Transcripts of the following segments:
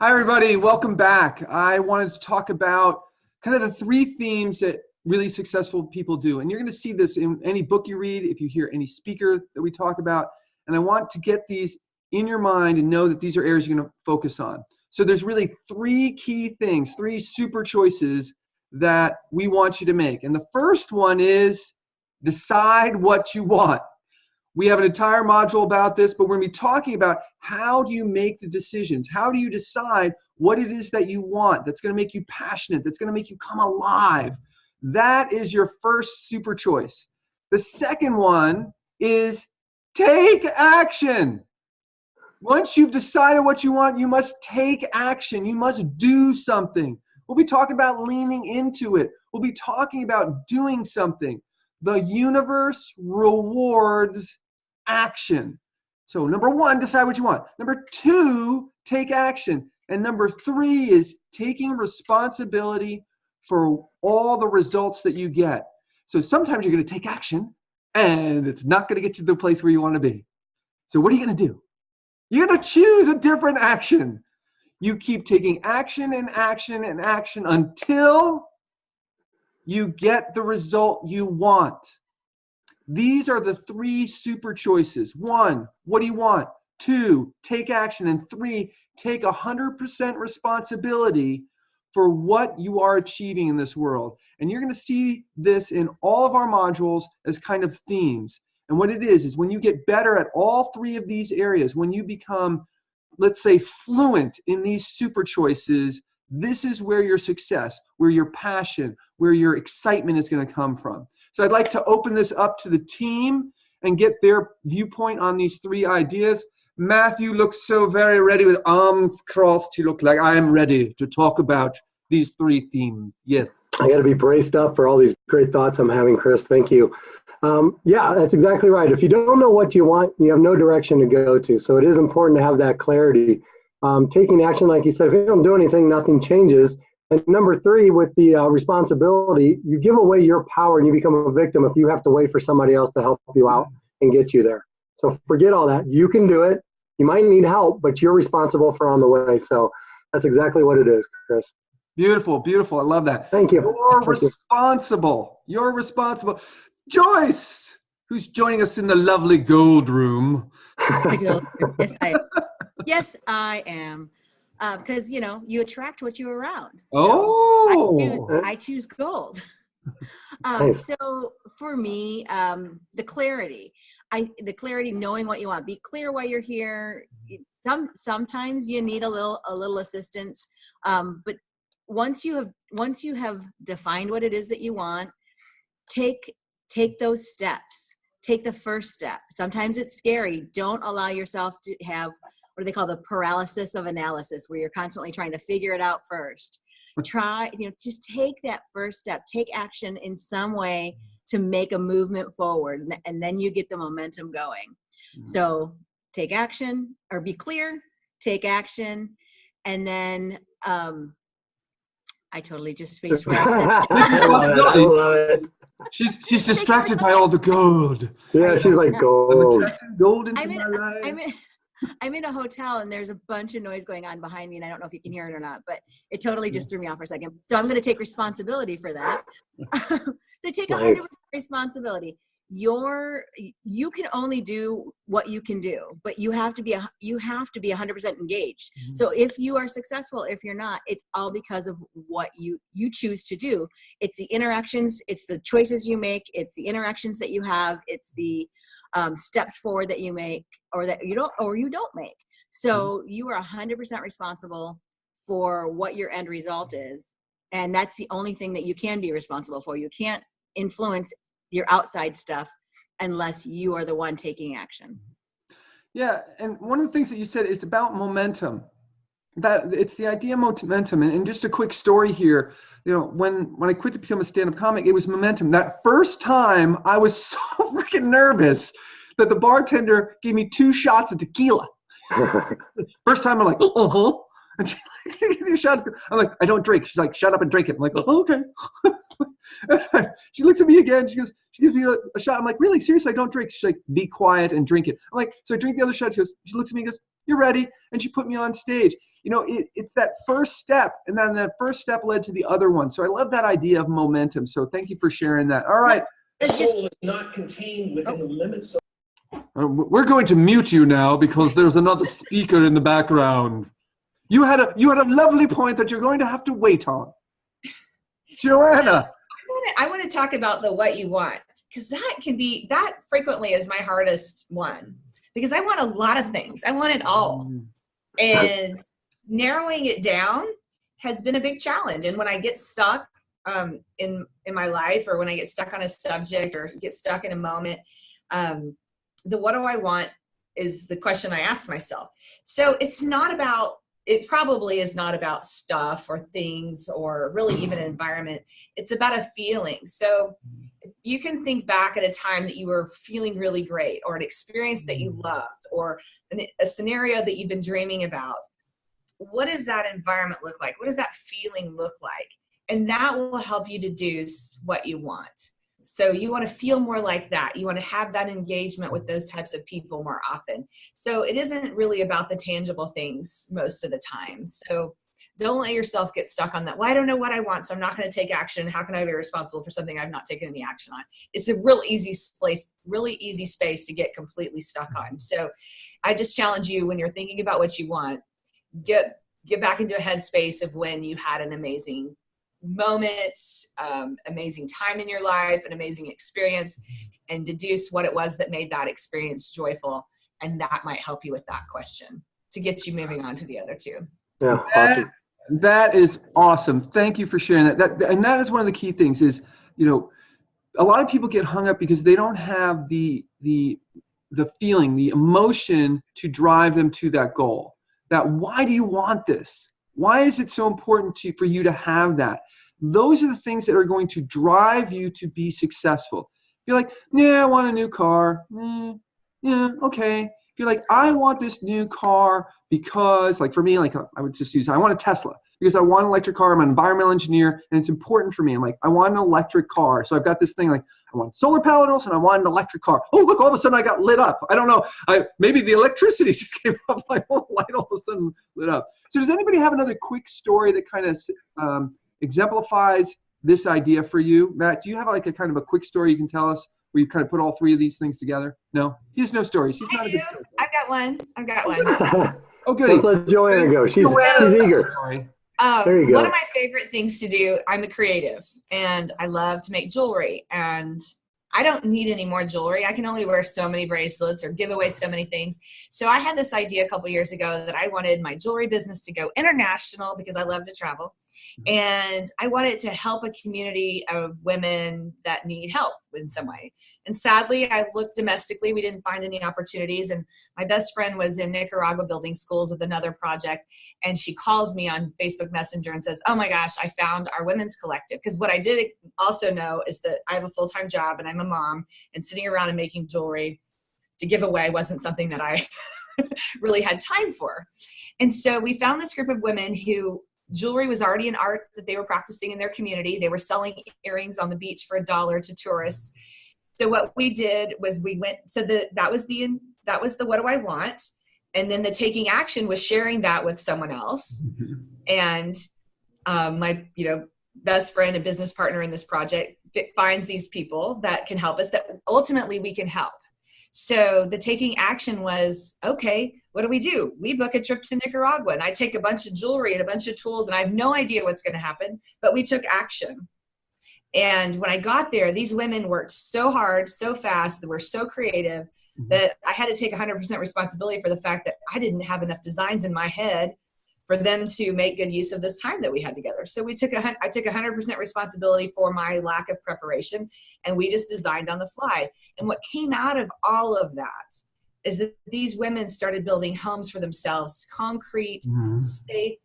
Hi, everybody. Welcome back. I wanted to talk about kind of the three themes that really successful people do. And you're going to see this in any book you read, if you hear any speaker that we talk about. And I want to get these in your mind and know that these are areas you're going to focus on. So there's really three key things, three super choices that we want you to make. And the first one is decide what you want. We have an entire module about this, but we're going to be talking about how do you make the decisions? How do you decide what it is that you want that's going to make you passionate, that's going to make you come alive? That is your first super choice. The second one is take action. Once you've decided what you want, you must take action. You must do something. We'll be talking about leaning into it. We'll be talking about doing something. The universe rewards action. So number one, decide what you want. Number two, take action. And number three is taking responsibility for all the results that you get. So sometimes you're going to take action and it's not going to get you to the place where you want to be. So what are you going to do? You're going to choose a different action. You keep taking action and action and action until you get the result you want. These are the three super choices. One, what do you want? Two, take action. And three, take 100% responsibility for what you are achieving in this world. And you're going to see this in all of our modules as kind of themes. And what it is when you get better at all three of these areas, when you become, let's say, fluent in these super choices, this is where your success, where your passion, where your excitement is going to come from. So I'd like to open this up to the team and get their viewpoint on these three ideas. Matthew looks so very ready with arms crossed. He looked like I am ready to talk about these three themes. Yes. I got to be braced up for all these great thoughts I'm having, Chris. Thank you. Yeah, that's exactly right. If you don't know what you want, you have no direction to go to. So it is important to have that clarity. Taking action, like you said, if you don't do anything, nothing changes. And number three, with the responsibility, you give away your power and you become a victim if you have to wait for somebody else to help you out and get you there. So forget all that. You can do it. You might need help, but you're responsible for on the way. So that's exactly what it is, Chris. Beautiful, beautiful. I love that. Thank you. You're responsible. You're responsible. Joyce, who's joining us in the lovely gold room. Yes, I am. Because, you attract what you're around. So I choose gold. Nice. So for me, the clarity, knowing what you want, be clear why you're here. Sometimes you need a little assistance. But once you have defined what it is that you want, take those steps. Take the first step. Sometimes it's scary. Don't allow yourself to have what do they call the paralysis of analysis, where you're constantly trying to figure it out first. Just take that first step, take action in some way to make a movement forward, and then you get the momentum going. Mm-hmm. So take action, or be clear, take action, and then I totally just spaced where I love it. She's distracted by all the gold. Yeah, she's like gold. Gold into my life. I'm in a hotel and there's a bunch of noise going on behind me, and I don't know if you can hear it or not, but it totally just threw me off for a second. So I'm going to take responsibility for that. So take 100% responsibility. You can only do what you can do, but you have to be 100% engaged. Mm-hmm. So if you are successful, if you're not, it's all because of what you choose to do. It's the interactions, it's the choices you make, it's the interactions that you have, it's the steps forward that you make or that you don't make. So you are 100% responsible for what your end result is. And that's the only thing that you can be responsible for. You can't influence your outside stuff unless you are the one taking action. Yeah. And one of the things that you said is about momentum. That it's the idea of momentum. And just a quick story here. When I quit to become a stand-up comic, it was momentum. That first time I was so freaking nervous that the bartender gave me 2 shots of tequila. First time I'm like, and she I'm like, I don't drink. She's like, shut up and drink it. I'm like, oh, okay. She looks at me again. She gives me a shot. I'm like, really? Seriously, I don't drink. She's like, be quiet and drink it. I'm like, so I drink the other shot. She looks at me and goes, you're ready. And she put me on stage. it's that first step, and then that first step led to the other one. So I love that idea of momentum. So thank you for sharing that. All right. The goal is not contained within the limits of. We're going to mute you now because there's another speaker in the background. You had a lovely point that you're going to have to wait on. Joanna. I want to talk about the what you want, because that frequently is my hardest one, because I want a lot of things. I want it all. And narrowing it down has been a big challenge. And when I get stuck in my life, or when I get stuck on a subject or get stuck in a moment, the what do I want is the question I ask myself. So it probably is not about stuff or things or really even an environment. It's about a feeling. So you can think back at a time that you were feeling really great, or an experience that you loved, or a scenario that you've been dreaming about. What does that environment look like? What does that feeling look like? And that will help you deduce what you want. So you want to feel more like that. You want to have that engagement with those types of people more often. So it isn't really about the tangible things most of the time. So don't let yourself get stuck on that. Well, I don't know what I want, so I'm not going to take action. How can I be responsible for something I've not taken any action on? It's a real easy space to get completely stuck on. So I just challenge you, when you're thinking about what you want, get back into a headspace of when you had an amazing moment, amazing time in your life, an amazing experience, and deduce what it was that made that experience joyful. And that might help you with that question to get you moving on to the other two. Yeah, awesome. That is awesome. Thank you for sharing that. And that is one of the key things is, a lot of people get hung up because they don't have the feeling, the emotion to drive them to that goal. That why do you want this? Why is it so important for you to have that? Those are the things that are going to drive you to be successful. If you're like, yeah, I want a new car. Yeah, okay. If you're like, I want this new car because, like for me, like I would just use, I want a Tesla because I want an electric car. I'm an environmental engineer and it's important for me. I'm like, I want an electric car. So I've got this thing like, I want solar panels and I want an electric car. Oh, look, all of a sudden I got lit up. I don't know. Maybe the electricity just came up. My whole light all of a sudden lit up. So does anybody have another quick story that kind of exemplifies this idea for you? Matt, do you have like a kind of a quick story you can tell us where you kind of put all three of these things together? No? He has no stories. He's not a good story. I've got one. Oh, good. Let's let Joanna go. She's eager. There you go. One of my favorite things to do, I'm a creative and I love to make jewelry, and I don't need any more jewelry. I can only wear so many bracelets or give away so many things. So I had this idea a couple years ago that I wanted my jewelry business to go international because I love to travel. And I wanted to help a community of women that need help in some way. And sadly, I looked domestically. We didn't find any opportunities. And my best friend was in Nicaragua building schools with another project. And she calls me on Facebook Messenger and says, oh my gosh, I found our women's collective. Because what I did also know is that I have a full-time job and I'm a mom, and sitting around and making jewelry to give away wasn't something that I really had time for. And so we found this group of women who jewelry was already an art that they were practicing in their community. They were selling earrings on the beach for $1 to tourists. So what we did was we went, so that was the what do I want? And then the taking action was sharing that with someone else. And my, best friend and business partner in this project finds these people that can help us, that ultimately we can help. So the taking action was, okay, what do? We book a trip to Nicaragua and I take a bunch of jewelry and a bunch of tools and I have no idea what's going to happen, but we took action. And when I got there, these women worked so hard, so fast, they were so creative that I had to take 100% responsibility for the fact that I didn't have enough designs in my head for them to make good use of this time that we had together. So I took 100% responsibility for my lack of preparation, and we just designed on the fly. And what came out of all of that is that these women started building homes for themselves, concrete, safe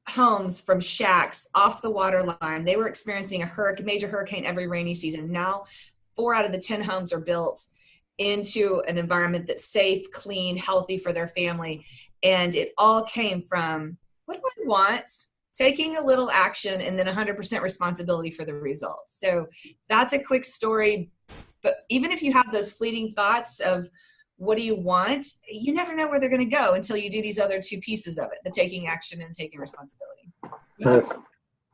homes from shacks off the water line. They were experiencing a major hurricane every rainy season. Now 4 out of the 10 homes are built into an environment that's safe, clean, healthy for their family. And it all came from, what do I want? Taking a little action and then 100% responsibility for the results. So that's a quick story. But even if you have those fleeting thoughts of what do you want? You never know where they're going to go until you do these other two pieces of it, the taking action and taking responsibility. Nice.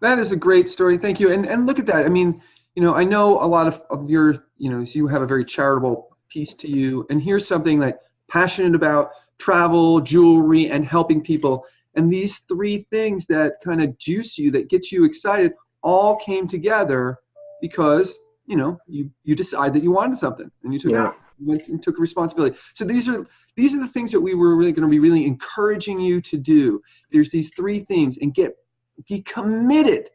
That is a great story. Thank you. And look at that. I mean, I know a lot of your, so you have a very charitable piece to you. And here's something like passionate about travel, jewelry, and helping people. And these three things that kind of juice you, that get you excited, all came together because, you decide that you wanted something and you took it. You went and took responsibility. So these are the things that we were really going to be really encouraging you to do. There's these three themes, and be committed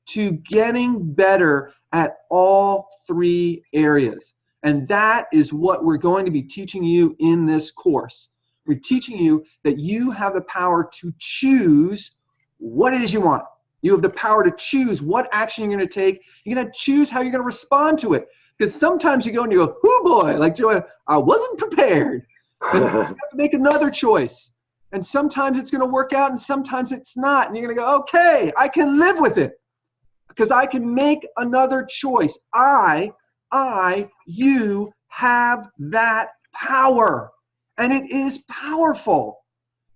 to getting better at all three areas. And that is what we're going to be teaching you in this course. We're teaching you that you have the power to choose what it is you want. You have the power to choose what action you're going to take. You're going to choose how you're going to respond to it. Because sometimes you go and you go, oh boy, like Joanna, I wasn't prepared. And you have to make another choice. And sometimes it's going to work out and sometimes it's not. And you're going to go, okay, I can live with it because I can make another choice. You have that power, and it is powerful.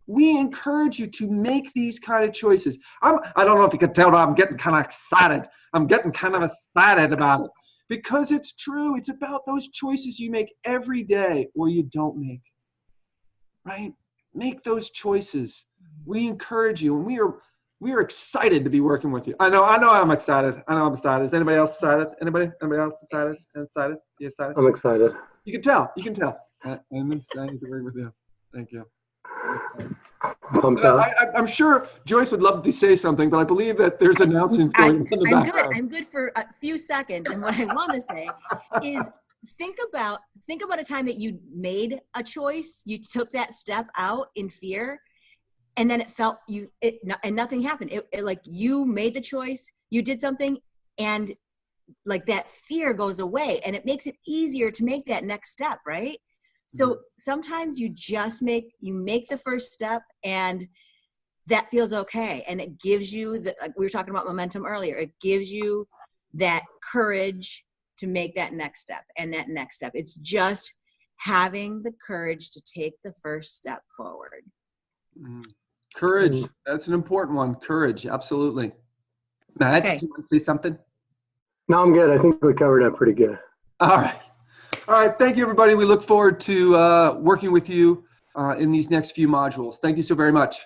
We encourage you to make these kind of choices. I don't know if you can tell, but I'm getting kind of excited. I'm getting kind of excited about it because it's true. It's about those choices you make every day or you don't make, right? Make those choices. We encourage you, and we are excited to be working with you. I know I'm excited. I'm excited. Is anybody else excited? Anybody else excited? Excited? You excited? I'm excited. You can tell. I'm excited to work with you. Thank you. Pumped up. I'm sure Joyce would love to say something, but I believe that there's announcements going on in the background. I'm good for a few seconds. And what I want to say is think about a time that you made a choice, you took that step out in fear, and then it felt and nothing happened. It like you made the choice, you did something, and like that fear goes away, and it makes it easier to make that next step, right? So sometimes you just make the first step, and that feels okay. And it gives you like we were talking about momentum earlier. It gives you that courage to make that next step and that next step. It's just having the courage to take the first step forward. Courage. That's an important one. Courage. Absolutely. Matt, Okay. do you want to say something? No, I'm good. I think we covered that pretty good. All right. Thank you, everybody. We look forward to working with you in these next few modules. Thank you so very much.